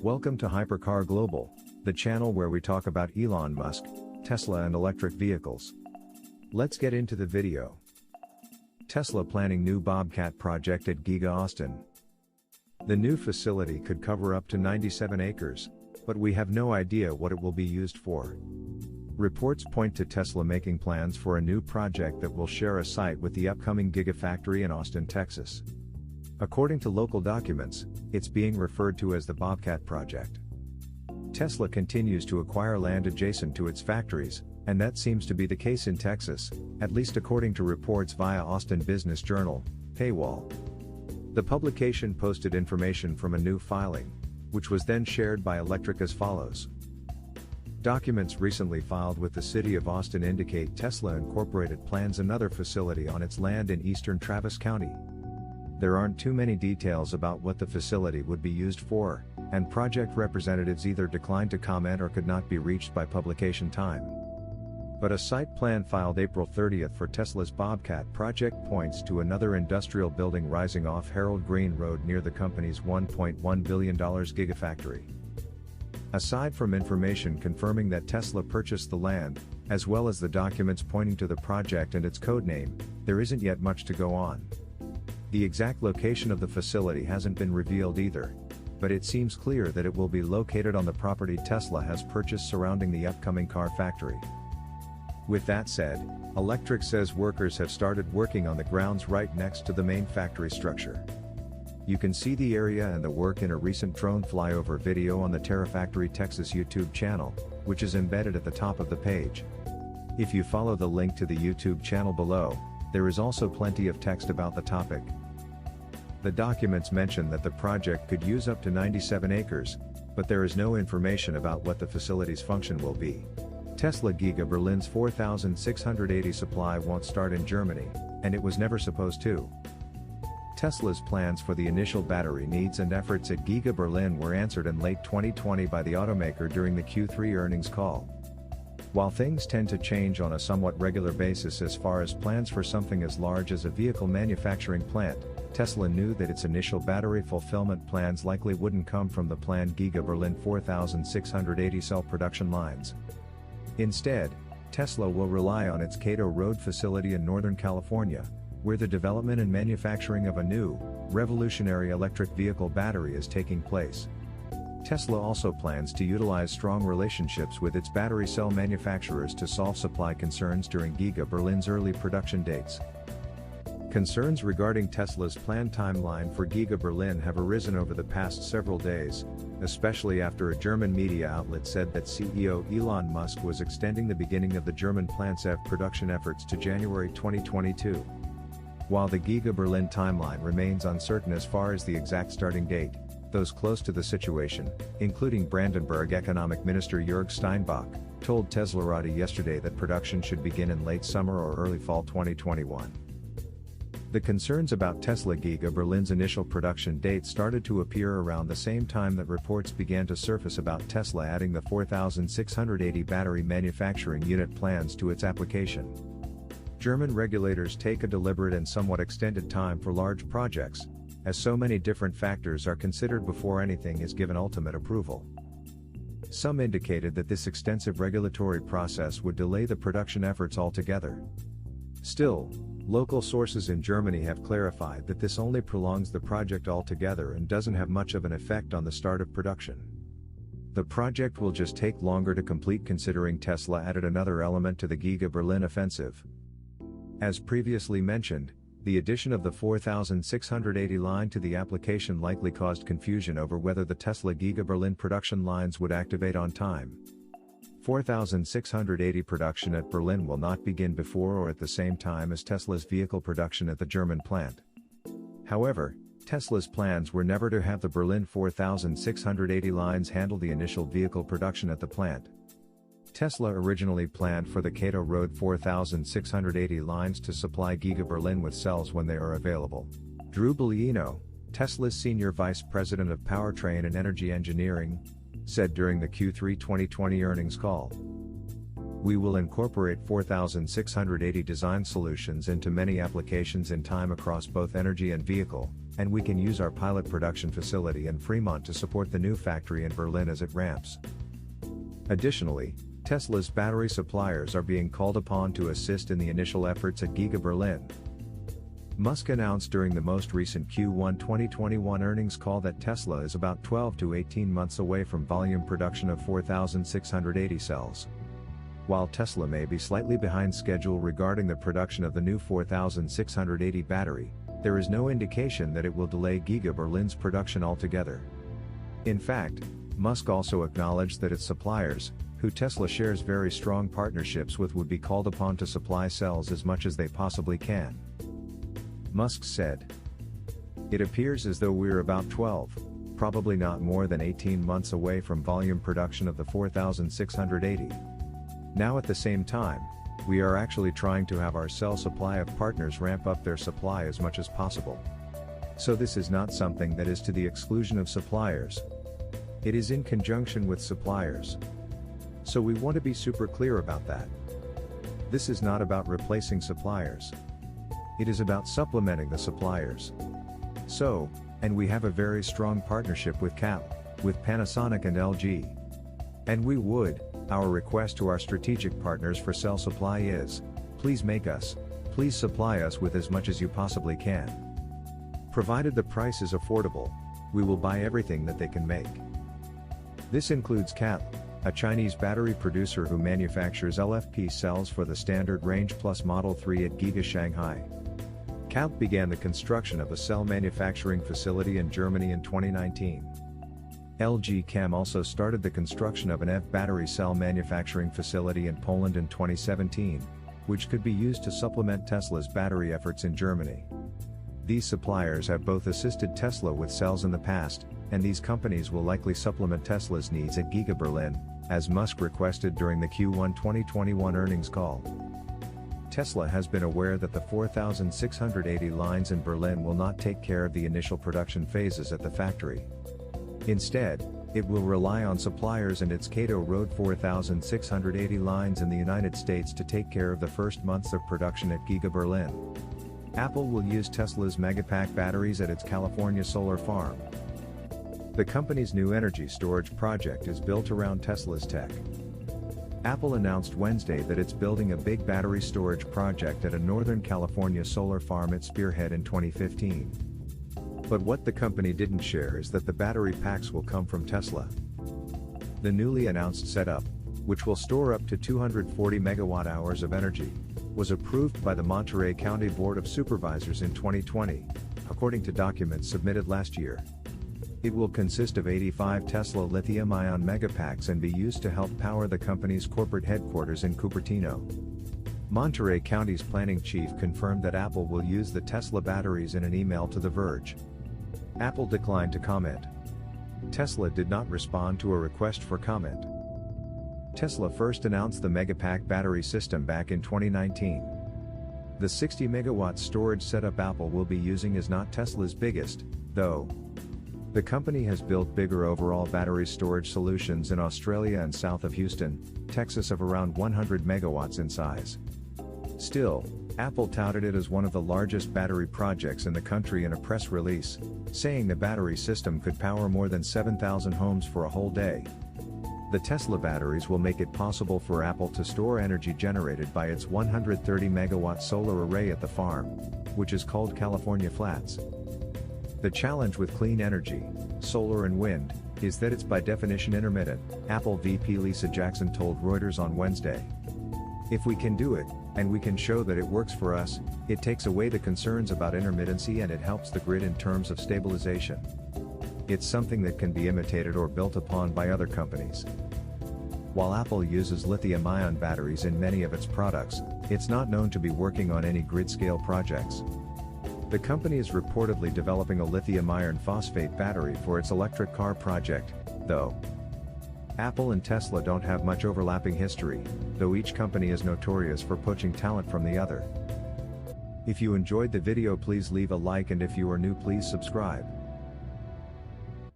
Welcome to Hypercar Global, the channel where we talk about Elon Musk, Tesla and electric vehicles. Let's get into the video. Tesla planning new Bobcat project at Giga Austin. The new facility could cover up to 97 acres, but we have no idea what it will be used for. Reports point to Tesla making plans for a new project that will share a site with the upcoming Gigafactory in Austin, Texas. According to local documents, it's being referred to as the Bobcat project. Tesla continues to acquire land adjacent to its factories, and that seems to be the case in Texas, at least according to reports via Austin Business Journal, Paywall. The publication posted information from a new filing, which was then shared by Electric as follows. Documents recently filed with the City of Austin indicate Tesla Incorporated plans another facility on its land in eastern Travis County. There aren't too many details about what the facility would be used for, and project representatives either declined to comment or could not be reached by publication time. But a site plan filed April 30th for Tesla's Bobcat project points to another industrial building rising off Harold Green Road near the company's $1.1 billion Gigafactory. Aside from information confirming that Tesla purchased the land, as well as the documents pointing to the project and its codename, there isn't yet much to go on. The exact location of the facility hasn't been revealed either, but it seems clear that it will be located on the property Tesla has purchased surrounding the upcoming car factory. With that said, Electric says workers have started working on the grounds right next to the main factory structure. You can see the area and the work in a recent drone flyover video on the Terrafactory Texas YouTube channel, which is embedded at the top of the page. If you follow the link to the YouTube channel below, there is also plenty of text about the topic. The documents mention that the project could use up to 97 acres, but there is no information about what the facility's function will be. Tesla Giga Berlin's 4,680 supply won't start in Germany, and it was never supposed to. Tesla's plans for the initial battery needs and efforts at Giga Berlin were answered in late 2020 by the automaker during the Q3 earnings call. While things tend to change on a somewhat regular basis as far as plans for something as large as a vehicle manufacturing plant, Tesla knew that its initial battery fulfillment plans likely wouldn't come from the planned Giga Berlin 4,680 cell production lines. Instead, Tesla will rely on its Cato Road facility in Northern California, where the development and manufacturing of a new, revolutionary electric vehicle battery is taking place. Tesla also plans to utilize strong relationships with its battery cell manufacturers to solve supply concerns during Giga Berlin's early production dates. Concerns regarding Tesla's planned timeline for Giga Berlin have arisen over the past several days, especially after a German media outlet said that CEO Elon Musk was extending the beginning of the German plant's EV production efforts to January 2022. While the Giga Berlin timeline remains uncertain as far as the exact starting date, those close to the situation, including Brandenburg Economic Minister Jörg Steinbach, told Teslarati yesterday that production should begin in late summer or early fall 2021. The concerns about Tesla Giga Berlin's initial production date started to appear around the same time that reports began to surface about Tesla adding the 4,680 battery manufacturing unit plans to its application. German regulators take a deliberate and somewhat extended time for large projects, as so many different factors are considered before anything is given ultimate approval. Some indicated that this extensive regulatory process would delay the production efforts altogether. Still, local sources in Germany have clarified that this only prolongs the project altogether and doesn't have much of an effect on the start of production. The project will just take longer to complete considering Tesla added another element to the Giga Berlin offensive. As previously mentioned, the addition of the 4,680 line to the application likely caused confusion over whether the Tesla Giga Berlin production lines would activate on time. 4,680 production at Berlin will not begin before or at the same time as Tesla's vehicle production at the German plant. However, Tesla's plans were never to have the Berlin 4,680 lines handle the initial vehicle production at the plant. Tesla originally planned for the Cato Road 4,680 lines to supply Giga Berlin with cells when they are available. Drew Bellino, Tesla's senior vice president of powertrain and energy engineering, said during the Q3 2020 earnings call. We will incorporate 4,680 design solutions into many applications in time across both energy and vehicle, and we can use our pilot production facility in Fremont to support the new factory in Berlin as it ramps. Additionally, Tesla's battery suppliers are being called upon to assist in the initial efforts at Giga Berlin. Musk announced during the most recent Q1 2021 earnings call that Tesla is about 12 to 18 months away from volume production of 4,680 cells. While Tesla may be slightly behind schedule regarding the production of the new 4,680 battery, there is no indication that it will delay Giga Berlin's production altogether. In fact, Musk also acknowledged that its suppliers, who Tesla shares very strong partnerships with, would be called upon to supply cells as much as they possibly can. Musk said, "It appears as though we're about 12, probably not more than 18 months away from volume production of the 4,680. Now at the same time, we are actually trying to have our cell supply of partners ramp up their supply as much as possible. So this is not something that is to the exclusion of suppliers. It is in conjunction with suppliers. So we want to be super clear about that. This is not about replacing suppliers. It is about supplementing the suppliers. So, and we have a very strong partnership with CAT, with Panasonic and LG. And our request to our strategic partners for cell supply is, please supply us with as much as you possibly can. Provided the price is affordable, we will buy everything that they can make." This includes CAT, a Chinese battery producer who manufactures LFP cells for the Standard Range Plus Model 3 at Giga Shanghai. CAT began the construction of a cell manufacturing facility in Germany in 2019. LG Chem also started the construction of an EV battery cell manufacturing facility in Poland in 2017, which could be used to supplement Tesla's battery efforts in Germany. These suppliers have both assisted Tesla with cells in the past, and these companies will likely supplement Tesla's needs at Giga Berlin, as Musk requested during the Q1 2021 earnings call. Tesla has been aware that the 4,680 lines in Berlin will not take care of the initial production phases at the factory. Instead, it will rely on suppliers and its Cato Road 4,680 lines in the United States to take care of the first months of production at Giga Berlin. Apple will use Tesla's Megapack batteries at its California solar farm. The company's new energy storage project is built around Tesla's tech. Apple announced Wednesday that it's building a big battery storage project at a Northern California solar farm at Spearhead in 2015. But what the company didn't share is that the battery packs will come from Tesla. The newly announced setup, which will store up to 240 megawatt-hours of energy, was approved by the Monterey County Board of Supervisors in 2020, according to documents submitted last year. It will consist of 85 Tesla lithium-ion megapacks and be used to help power the company's corporate headquarters in Cupertino. Monterey County's planning chief confirmed that Apple will use the Tesla batteries in an email to The Verge. Apple declined to comment. Tesla did not respond to a request for comment. Tesla first announced the Megapack battery system back in 2019. The 60 megawatt storage setup Apple will be using is not Tesla's biggest, though. The company has built bigger overall battery storage solutions in Australia and south of Houston, Texas of around 100 megawatts in size. Still, Apple touted it as one of the largest battery projects in the country in a press release, saying the battery system could power more than 7,000 homes for a whole day. The Tesla batteries will make it possible for Apple to store energy generated by its 130 megawatt solar array at the farm, which is called California Flats. The challenge with clean energy, solar and wind, is that it's by definition intermittent, Apple VP Lisa Jackson told Reuters on Wednesday. If we can do it, and we can show that it works for us, it takes away the concerns about intermittency and it helps the grid in terms of stabilization. It's something that can be imitated or built upon by other companies. While Apple uses lithium-ion batteries in many of its products, it's not known to be working on any grid-scale projects. The company is reportedly developing a lithium iron phosphate battery for its electric car project, though. Apple and Tesla don't have much overlapping history, though each company is notorious for poaching talent from the other. If you enjoyed the video, please leave a like, and if you are new, please subscribe.